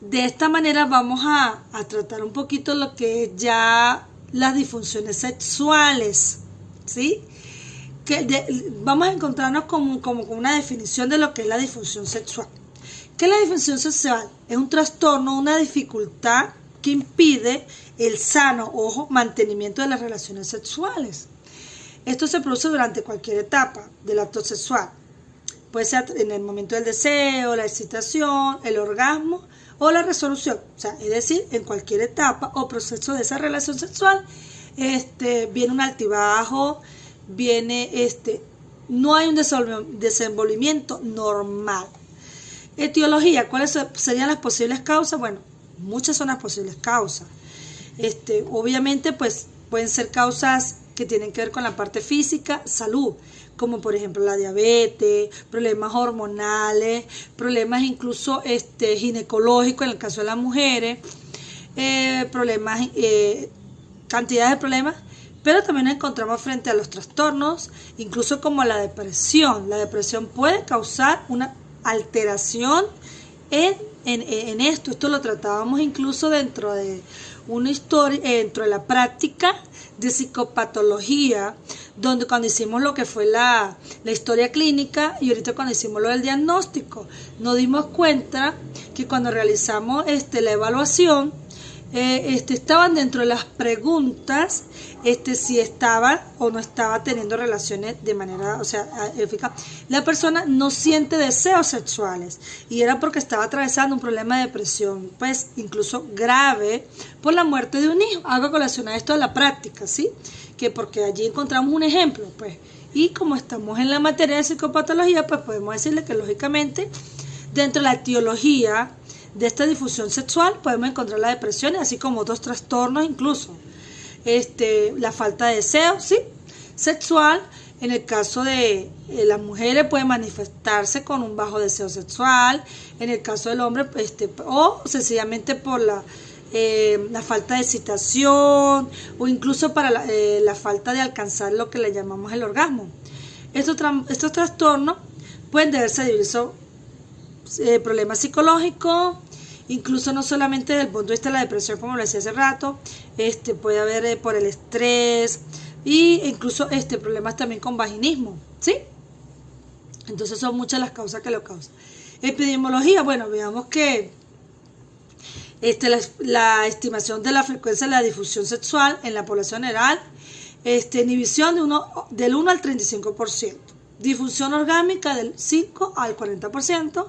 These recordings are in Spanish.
de esta manera vamos a tratar un poquito lo que es ya las disfunciones sexuales, ¿sí? Vamos a encontrarnos como con una definición de lo que es la disfunción sexual. ¿Qué es la disfunción sexual? Es un trastorno, una dificultad que impide el sano, ojo, mantenimiento de las relaciones sexuales. Esto se produce durante cualquier etapa del acto sexual. Puede ser en el momento del deseo, la excitación, el orgasmo o la resolución. O sea, es decir, en cualquier etapa o proceso de esa relación sexual, viene un altibajo, no hay un desenvolvimiento normal. Etiología, ¿cuáles serían las posibles causas? Bueno, muchas son las posibles causas. Obviamente, pues pueden ser causas que tienen que ver con la parte física, salud, como por ejemplo la diabetes, problemas hormonales, problemas incluso ginecológicos en el caso de las mujeres, problemas, cantidad de problemas, pero también nos encontramos frente a los trastornos, incluso como la depresión. La depresión puede causar una alteración en esto. Esto lo tratábamos incluso dentro de una historia, dentro de la práctica de psicopatología, donde cuando hicimos lo que fue la historia clínica y ahorita cuando hicimos lo del diagnóstico, nos dimos cuenta que cuando realizamos la evaluación, estaban dentro de las preguntas si estaba o no estaba teniendo relaciones de manera, o sea, eficaz. La persona no siente deseos sexuales y era porque estaba atravesando un problema de depresión, pues incluso grave, por la muerte de un hijo. Hago colación a esto de la práctica, ¿sí? Que porque allí encontramos un ejemplo, pues, y como estamos en la materia de psicopatología, pues podemos decirle que lógicamente dentro de la etiología de esta difusión sexual podemos encontrar la depresión, así como otros trastornos incluso. La falta de deseo, ¿sí? Sexual. En el caso de las mujeres puede manifestarse con un bajo deseo sexual. En el caso del hombre, o sencillamente por la falta de excitación o incluso para la falta de alcanzar lo que le llamamos el orgasmo. Estos trastornos pueden deberse a diversos problemas psicológicos, incluso no solamente desde el punto de vista de la depresión, como lo decía hace rato, puede haber por el estrés e incluso problemas también con vaginismo, ¿sí? Entonces son muchas las causas que lo causan. Epidemiología, bueno, veamos que la estimación de la frecuencia de la difusión sexual en la población general, inhibición del 1 al 35%, difusión orgánica del 5 al 40%,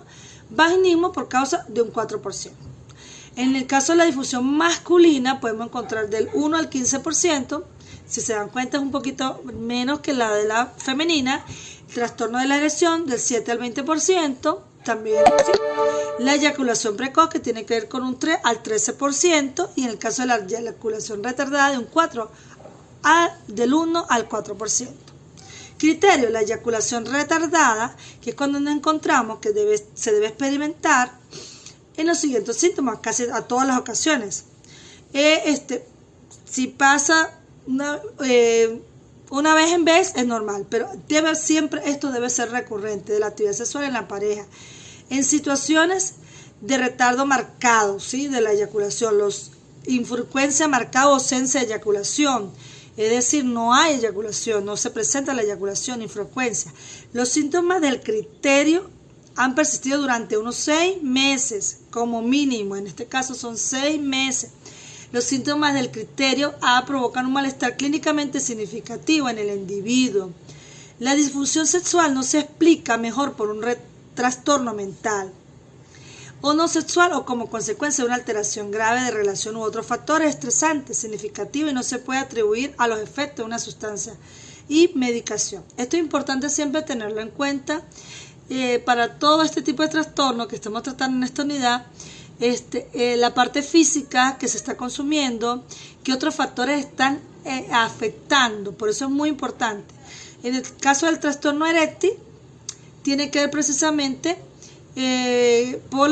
vaginismo por causa de un 4%. En el caso de la difusión masculina podemos encontrar del 1 al 15%, si se dan cuenta es un poquito menos que la de la femenina. Trastorno de la erección del 7 al 20%, también ¿sí? La eyaculación precoz, que tiene que ver con un 3 al 13%, y en el caso de la eyaculación retardada de un 4 del 1 al 4%. Criterio, la eyaculación retardada, que es cuando nos encontramos que se debe experimentar en los siguientes síntomas, casi a todas las ocasiones. Si pasa una vez en vez es normal, pero esto debe ser recurrente, de la actividad sexual en la pareja. En situaciones de retardo marcado, ¿sí? De la eyaculación, infrecuencia marcada o ausencia de eyaculación. Es decir, no hay eyaculación, no se presenta la eyaculación, infrecuencia. Los síntomas del criterio han persistido durante unos 6 meses, como mínimo, en este caso son 6 meses. Los síntomas del criterio provocan un malestar clínicamente significativo en el individuo. La disfunción sexual no se explica mejor por un trastorno mental o no sexual o como consecuencia de una alteración grave de relación u otros factores estresantes significativos y no se puede atribuir a los efectos de una sustancia y medicación. Esto es importante siempre tenerlo en cuenta para todo este tipo de trastornos que estamos tratando en esta unidad. La parte física que se está consumiendo, qué otros factores están afectando, por eso es muy importante. En el caso del trastorno eréctil, tiene que ver precisamente por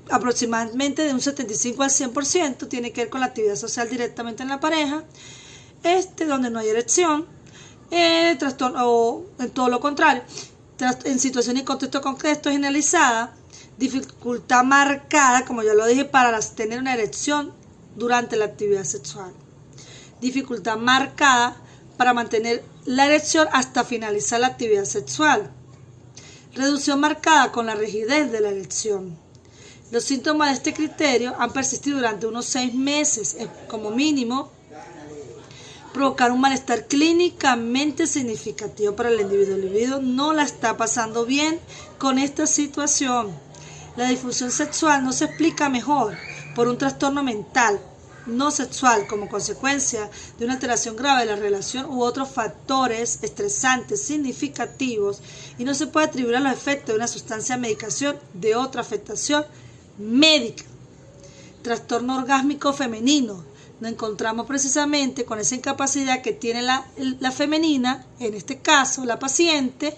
aproximadamente de un 75 al 100%, tiene que ver con la actividad social directamente en la pareja, donde no hay erección, trastorno, o en todo lo contrario, en situación y contexto concreto generalizada, Dificultad marcada, como ya lo dije, para tener una erección durante la actividad sexual. Dificultad marcada para mantener la erección hasta finalizar la actividad sexual. Reducción marcada con la rigidez de la erección. Los síntomas de este criterio han persistido durante unos 6 meses, como mínimo, provocar un malestar clínicamente significativo para el individuo. El individuo no la está pasando bien con esta situación. La disfunción sexual no se explica mejor por un trastorno mental no sexual como consecuencia de una alteración grave de la relación u otros factores estresantes significativos, y no se puede atribuir a los efectos de una sustancia de medicación de otra afectación médica. Trastorno orgásmico femenino. Nos encontramos precisamente con esa incapacidad que tiene la femenina, en este caso la paciente,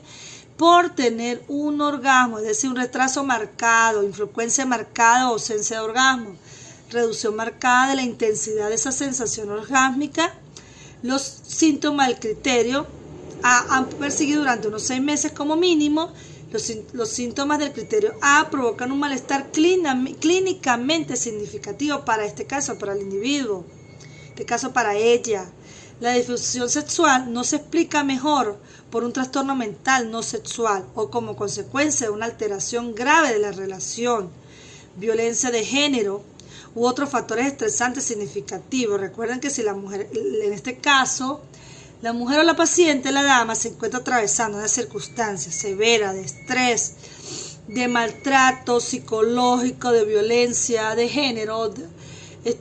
por tener un orgasmo, es decir, un retraso marcado, infrecuencia marcada o ausencia de orgasmo, reducción marcada de la intensidad de esa sensación orgásmica. Los síntomas del criterio A han perseguido durante unos 6 meses como mínimo. Los síntomas del criterio A provocan un malestar clínicamente significativo para este caso, para el individuo, en este caso para ella. La disfunción sexual no se explica mejor por un trastorno mental no sexual o como consecuencia de una alteración grave de la relación, violencia de género u otros factores estresantes significativos. Recuerden que si la mujer, en este caso, la mujer o la paciente, la dama, se encuentra atravesando una circunstancia severa de estrés, de maltrato psicológico, de violencia de género,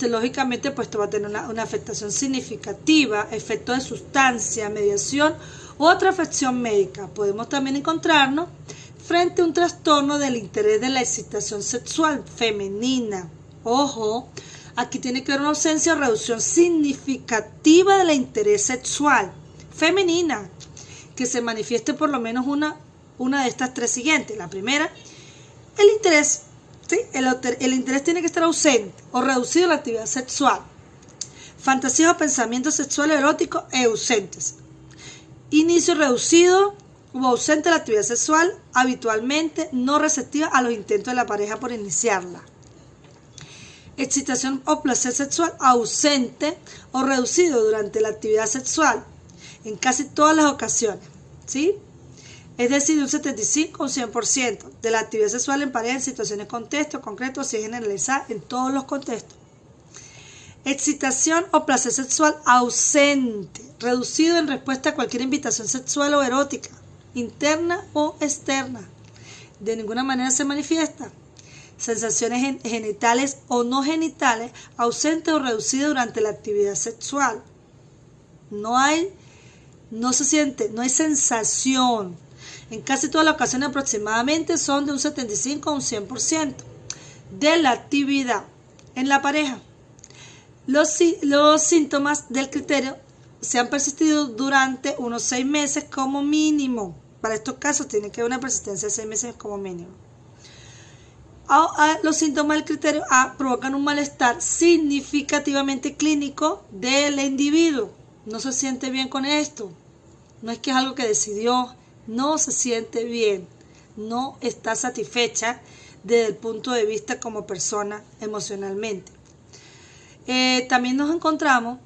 lógicamente pues esto va a tener una afectación significativa, efecto de sustancia, mediación u otra afección médica. Podemos también encontrarnos frente a un trastorno del interés de la excitación sexual femenina. Ojo, aquí tiene que haber una ausencia o reducción significativa del interés sexual femenina, que se manifieste por lo menos una de estas 3 siguientes. La primera, el interés. ¿Sí? El interés tiene que estar ausente o reducido en la actividad sexual. Fantasías o pensamientos sexuales eróticos ausentes. Inicio reducido o ausente de la actividad sexual, habitualmente no receptiva a los intentos de la pareja por iniciarla. Excitación o placer sexual ausente o reducido durante la actividad sexual en casi todas las ocasiones, ¿sí? Es decir, de un 75 o un 100% de la actividad sexual en pareja en situaciones contextos concretos, si es generalizada en todos los contextos. Excitación o placer sexual ausente, reducido en respuesta a cualquier invitación sexual o erótica, interna o externa. De ninguna manera se manifiesta. Sensaciones genitales o no genitales ausentes o reducidas durante la actividad sexual. No se siente, no hay sensación. En casi todas las ocasiones aproximadamente son de un 75 a un 100% de la actividad en la pareja. Los síntomas del criterio se han persistido durante unos 6 meses como mínimo. Para estos casos tiene que haber una persistencia de 6 meses como mínimo. Los síntomas del criterio A provocan un malestar significativamente clínico del individuo. No se siente bien con esto. No es que es algo que decidió. No se siente bien. No está satisfecha desde el punto de vista como persona emocionalmente. También nos encontramos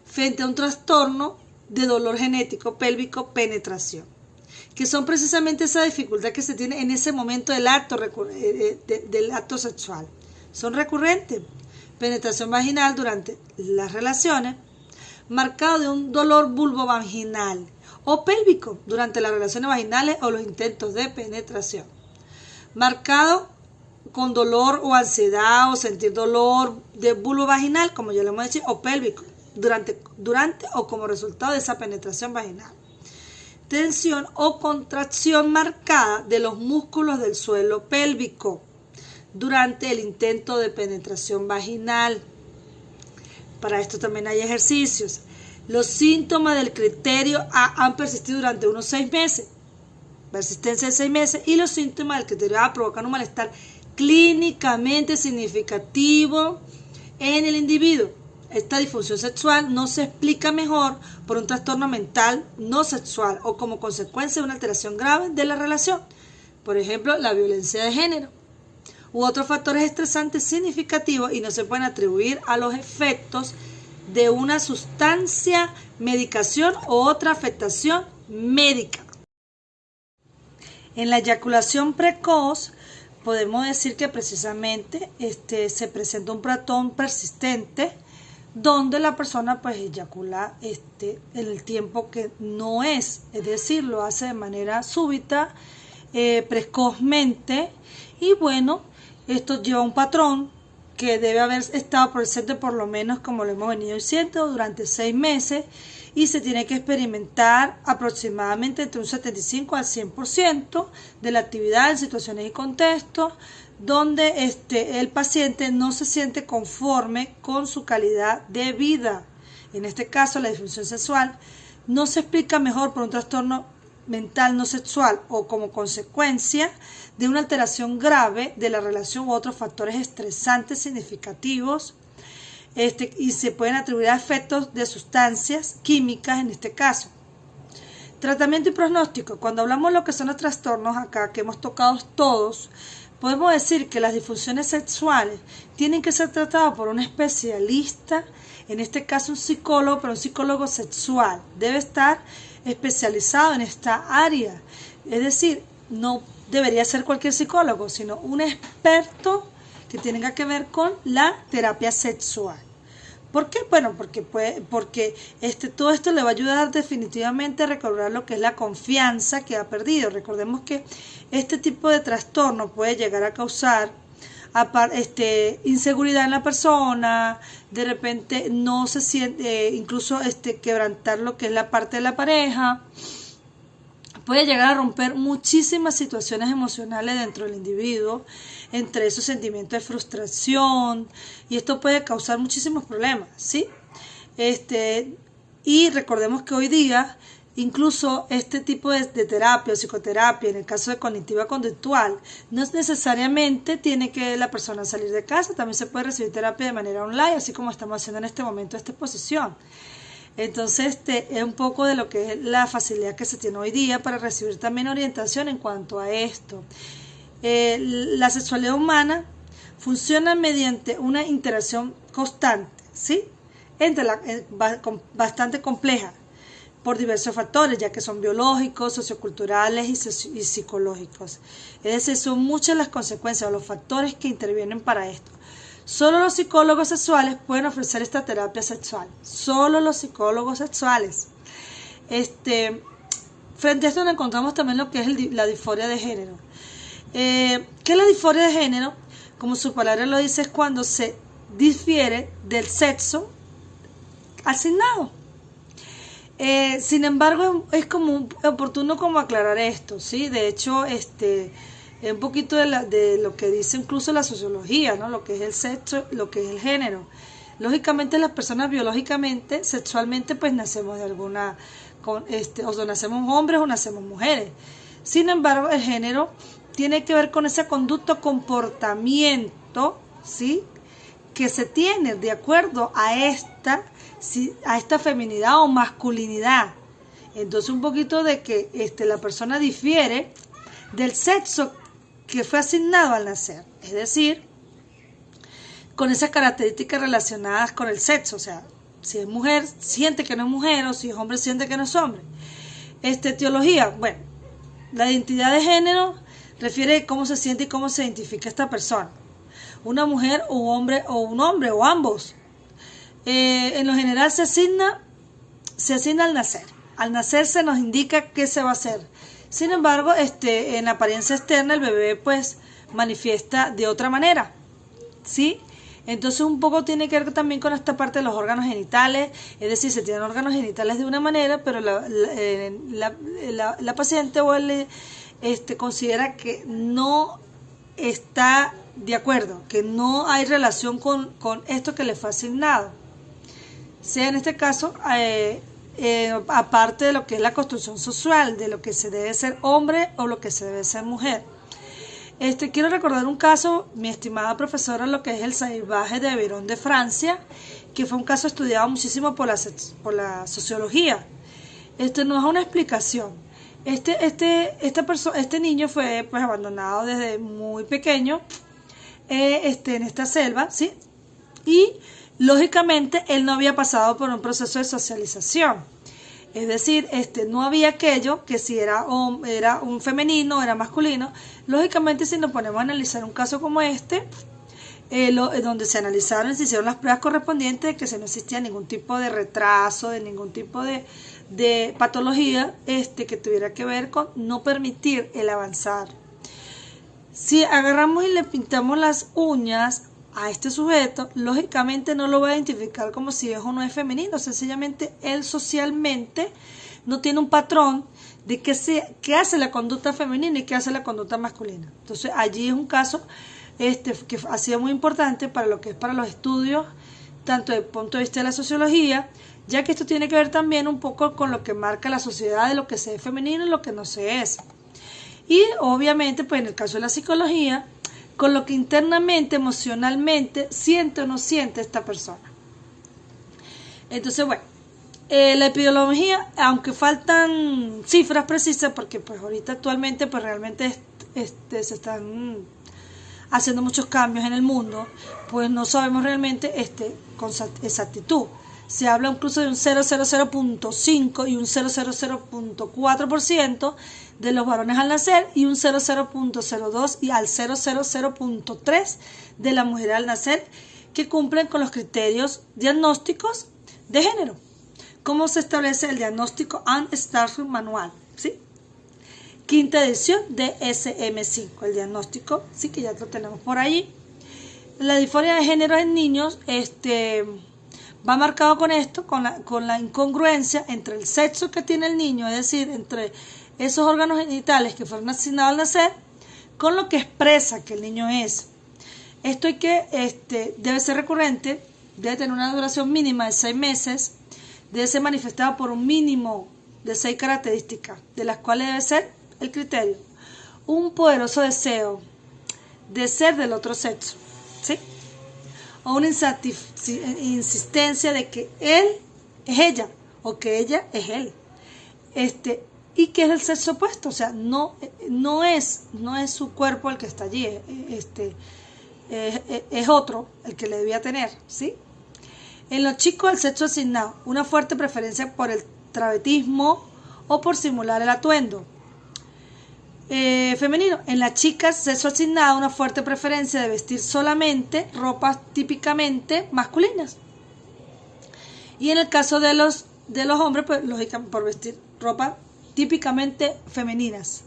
frente a un trastorno de dolor genético pélvico penetración, que son precisamente esa dificultad que se tiene en ese momento del acto sexual. Son recurrentes. Penetración vaginal durante las relaciones, marcado de un dolor vulvovaginal o pélvico durante las relaciones vaginales o los intentos de penetración. Marcado con dolor o ansiedad o sentir dolor de vulvovaginal, como ya lo hemos dicho, o pélvico, durante o como resultado de esa penetración vaginal. Tensión o contracción marcada de los músculos del suelo pélvico durante el intento de penetración vaginal. Para esto también hay ejercicios. Los síntomas del criterio A han persistido durante unos 6 meses, persistencia de 6 meses, y los síntomas del criterio A provocan un malestar clínicamente significativo en el individuo. Esta disfunción sexual no se explica mejor por un trastorno mental no sexual o como consecuencia de una alteración grave de la relación. Por ejemplo, la violencia de género. u otros factores estresantes significativos y no se pueden atribuir a los efectos de una sustancia, medicación u otra afectación médica. En la eyaculación precoz podemos decir que precisamente se presenta un patrón persistente donde la persona pues eyacula en el tiempo que no es decir, lo hace de manera súbita, precozmente, y bueno, esto lleva un patrón que debe haber estado presente por lo menos, como lo hemos venido diciendo, durante 6 meses, y se tiene que experimentar aproximadamente entre un 75 al 100% de la actividad en situaciones y contextos donde el paciente no se siente conforme con su calidad de vida. En este caso, la disfunción sexual no se explica mejor por un trastorno mental no sexual o como consecuencia de una alteración grave de la relación u otros factores estresantes significativos, y se pueden atribuir a efectos de sustancias químicas en este caso. Tratamiento y pronóstico. Cuando hablamos de lo que son los trastornos acá que hemos tocado todos, podemos decir que las disfunciones sexuales tienen que ser tratadas por un especialista, en este caso un psicólogo, pero un psicólogo sexual. Debe estar especializado en esta área. Es decir, no debería ser cualquier psicólogo, sino un experto que tenga que ver con la terapia sexual. ¿Por qué? Bueno, porque todo esto le va a ayudar definitivamente a recobrar lo que es la confianza que ha perdido. Recordemos que este tipo de trastorno puede llegar a causar inseguridad en la persona, de repente no se siente, incluso quebrantar lo que es la parte de la pareja. Puede llegar a romper muchísimas situaciones emocionales dentro del individuo, entre esos sentimientos de frustración, y esto puede causar muchísimos problemas, ¿sí? Y recordemos que hoy día, incluso este tipo de terapia o psicoterapia, en el caso de cognitiva conductual, no es necesariamente tiene que la persona salir de casa, también se puede recibir terapia de manera online, así como estamos haciendo en este momento esta exposición. Entonces, es un poco de lo que es la facilidad que se tiene hoy día para recibir también orientación en cuanto a esto. La sexualidad humana funciona mediante una interacción constante, ¿sí? Bastante compleja por diversos factores, ya que son biológicos, socioculturales y psicológicos. Es decir, son muchas las consecuencias o los factores que intervienen para esto. Solo los psicólogos sexuales pueden ofrecer esta terapia sexual. Solo los psicólogos sexuales. Frente a esto nos encontramos también lo que es la disforia de género. ¿Qué es la disforia de género? Como su palabra lo dice, es cuando se difiere del sexo asignado. Sin embargo, es como oportuno como aclarar esto, ¿sí? De hecho, un poquito de lo que dice incluso la sociología, ¿no? Lo que es el sexo, lo que es el género. Lógicamente las personas biológicamente, sexualmente, pues nacemos de alguna, o nacemos hombres o nacemos mujeres. Sin embargo, el género tiene que ver con ese conducto, comportamiento, ¿sí? Que se tiene de acuerdo a esta feminidad o masculinidad. Entonces un poquito de que la persona difiere del sexo que fue asignado al nacer, es decir, con esas características relacionadas con el sexo, o sea, si es mujer, siente que no es mujer, o si es hombre, siente que no es hombre. Etiología, bueno, la identidad de género refiere a cómo se siente y cómo se identifica esta persona, una mujer o un hombre o ambos. En lo general se asigna al nacer. Al nacer se nos indica qué se va a hacer. Sin embargo, en la apariencia externa el bebé pues manifiesta de otra manera, ¿sí? Entonces un poco tiene que ver también con esta parte de los órganos genitales, es decir, se tienen órganos genitales de una manera, pero la paciente o él considera que no está de acuerdo, que no hay relación con esto que le fue asignado. Sea en este caso, aparte de lo que es la construcción social, de lo que se debe ser hombre o lo que se debe ser mujer. Quiero recordar un caso, mi estimada profesora, lo que es el salvaje de Aveyron de Francia, que fue un caso estudiado muchísimo por la sociología. No es una explicación. Este niño fue pues abandonado desde muy pequeño. en esta selva, ¿sí? Y lógicamente él no había pasado por un proceso de socialización. Es decir, no había aquello que si era un femenino, era masculino. Lógicamente, si nos ponemos a analizar un caso como donde se analizaron, se hicieron las pruebas correspondientes de que no existía ningún tipo de retraso, de ningún tipo de patología que tuviera que ver con no permitir el avanzar. Si agarramos y le pintamos las uñas a este sujeto, lógicamente no lo va a identificar como si es o no es femenino. Sencillamente él socialmente no tiene un patrón de qué hace la conducta femenina y qué hace la conducta masculina. Entonces allí es un caso que ha sido muy importante para lo que es para los estudios, tanto desde el punto de vista de la sociología, ya que esto tiene que ver también un poco con lo que marca la sociedad de lo que se es femenino y lo que no se es. Y obviamente, pues en el caso de la psicología, con lo que internamente, emocionalmente, siente o no siente esta persona. Entonces, bueno, la epidemiología, aunque faltan cifras precisas, porque pues ahorita actualmente pues realmente se están haciendo muchos cambios en el mundo, pues no sabemos realmente con exactitud. Se habla incluso de un 0,00.5 y un 0,00.4% de los varones al nacer y un 0,0.02 y al 0,00.3 de la mujer al nacer, que cumplen con los criterios diagnósticos de género. ¿Cómo se establece el diagnóstico and Starship Manual? ¿Sí? Quinta edición de SM5, el diagnóstico, sí, que ya lo tenemos por ahí. La disforia de género en niños va marcado con esto, con la incongruencia entre el sexo que tiene el niño, es decir, entre esos órganos genitales que fueron asignados al nacer, con lo que expresa que el niño es. Esto debe ser recurrente, debe tener una duración mínima de 6 meses, debe ser manifestado por un mínimo de 6 características, de las cuales debe ser el criterio: un poderoso deseo de ser del otro sexo, ¿sí? O una insistencia de que él es ella o que ella es él, y que es el sexo opuesto, o sea, no es su cuerpo el que está allí, es otro el que le debía tener, ¿sí? En los chicos, el sexo asignado, una fuerte preferencia por el travestismo o por simular el atuendo. Femenino, en las chicas, sexo asignado, una fuerte preferencia de vestir solamente ropas típicamente masculinas. Y en el caso de los hombres, pues lógicamente por vestir ropa típicamente femeninas.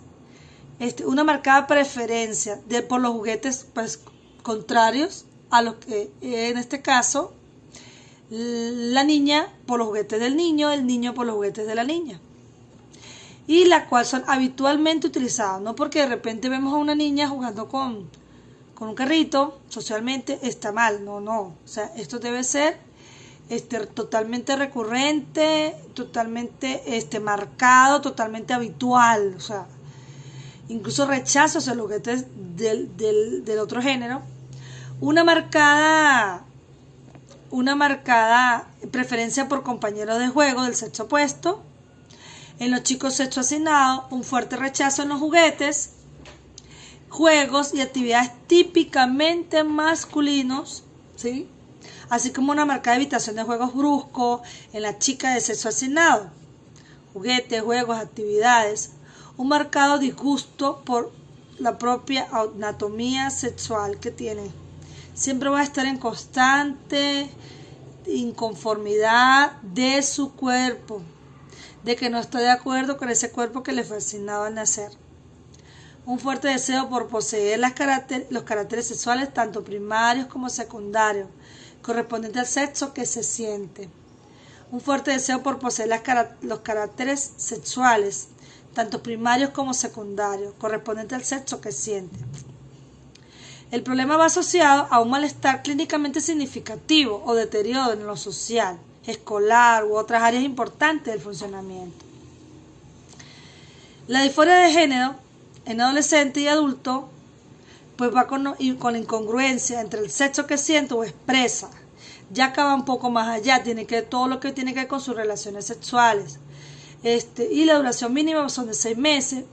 Una marcada preferencia por los juguetes, pues, contrarios a los que en este caso la niña por los juguetes del niño, el niño por los juguetes de la niña, y la cual son habitualmente utilizados, no porque de repente vemos a una niña jugando con un carrito, socialmente está mal, no, o sea, esto debe ser totalmente recurrente, totalmente marcado, totalmente habitual, o sea, incluso rechazo hacia los juguetes del otro género, una marcada preferencia por compañeros de juego del sexo opuesto. En los chicos, sexo asignado, un fuerte rechazo en los juguetes, juegos y actividades típicamente masculinos, ¿sí? Así como una marcada evitación de juegos bruscos en la chica de sexo asignado, juguetes, juegos, actividades, un marcado disgusto por la propia anatomía sexual que tiene. Siempre va a estar en constante inconformidad de su cuerpo, de que no está de acuerdo con ese cuerpo que le fue asignado al nacer. Un fuerte deseo por poseer los caracteres sexuales, tanto primarios como secundarios, correspondientes al sexo que se siente. Un fuerte deseo por poseer los caracteres sexuales, tanto primarios como secundarios, correspondientes al sexo que siente. El problema va asociado a un malestar clínicamente significativo o deterioro en lo social, escolar u otras áreas importantes del funcionamiento. La disforia de género en adolescente y adulto pues va con la incongruencia entre el sexo que siente o expresa. Ya acaba un poco más allá, todo lo que tiene que ver con sus relaciones sexuales. Y la duración mínima son de 6 meses,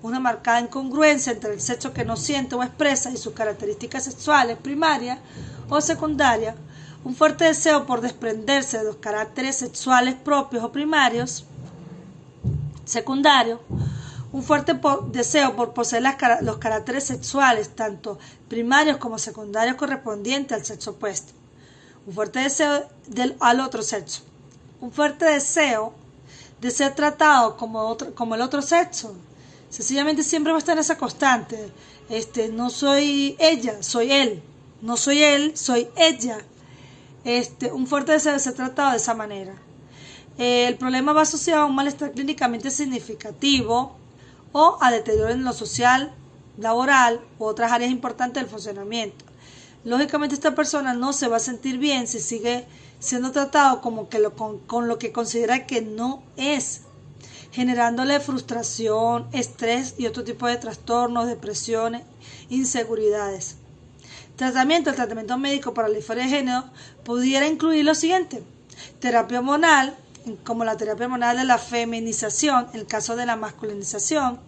una marcada incongruencia entre el sexo que no siente o expresa y sus características sexuales primarias o secundarias, un fuerte deseo por desprenderse de los caracteres sexuales propios o primarios, secundarios, un fuerte deseo por poseer los caracteres sexuales, tanto primarios como secundarios correspondientes al sexo opuesto, un fuerte deseo al otro sexo, un fuerte deseo de ser tratado como el otro sexo. Sencillamente siempre va a estar esa constante. No soy ella, soy él. No soy él, soy ella. Un fuerte deseo de ser tratado de esa manera. El problema va asociado a un malestar clínicamente significativo o a deterioro en lo social, laboral u otras áreas importantes del funcionamiento. Lógicamente esta persona no se va a sentir bien si sigue siendo tratado como que con lo que considera que no es, generándole frustración, estrés y otro tipo de trastornos, depresiones, inseguridades. El tratamiento médico para la disforia de género pudiera incluir lo siguiente: terapia hormonal, como la terapia hormonal de la feminización, en el caso de la masculinización,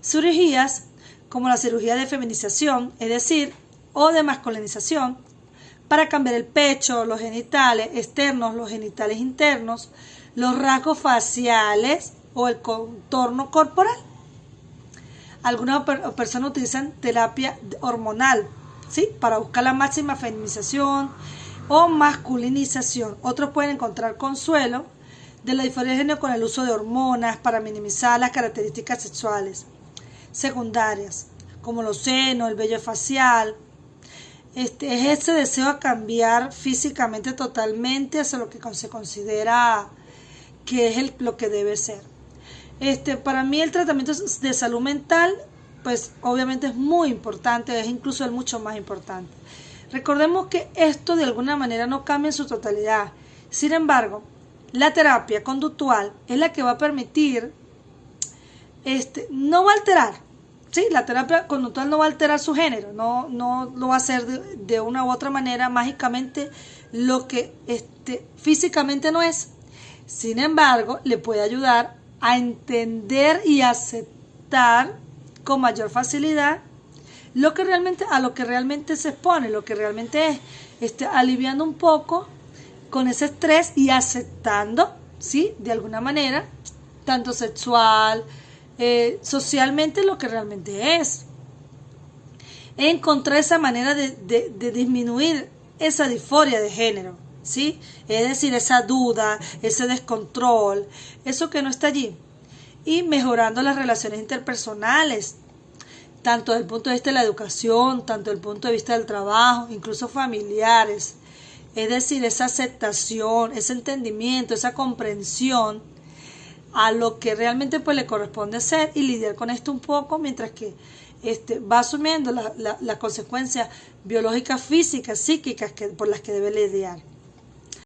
cirugías, como la cirugía de feminización, es decir, o de masculinización, para cambiar el pecho, los genitales externos, los genitales internos, los rasgos faciales o el contorno corporal. Algunas personas utilizan terapia hormonal, ¿sí?, para buscar la máxima feminización o masculinización. Otros pueden encontrar consuelo de la disforia de género con el uso de hormonas para minimizar las características sexuales secundarias, como los senos, el vello facial. Es ese deseo a cambiar físicamente totalmente hacia lo que se considera que es lo que debe ser. Para mí el tratamiento de salud mental, pues obviamente es muy importante, es incluso el mucho más importante. Recordemos que esto de alguna manera no cambia en su totalidad. Sin embargo, la terapia conductual es la que va a permitir, no va a alterar, ¿sí? La terapia conductual no va a alterar su género, no lo va a hacer de una u otra manera mágicamente lo que físicamente no es. Sin embargo, le puede ayudar a entender y aceptar con mayor facilidad a lo que realmente se expone, lo que realmente es, aliviando un poco con ese estrés y aceptando, ¿sí?, de alguna manera, tanto sexual, socialmente, lo que realmente es. Encontrar esa manera de disminuir esa disforia de género, ¿sí? Es decir, esa duda, ese descontrol, eso que no está allí. Y mejorando las relaciones interpersonales, tanto desde el punto de vista de la educación, tanto desde el punto de vista del trabajo, incluso familiares. Es decir, esa aceptación, ese entendimiento, esa comprensión a lo que realmente pues le corresponde ser y lidiar con esto un poco mientras que va asumiendo las consecuencias biológicas, físicas, psíquicas por las que debe lidiar.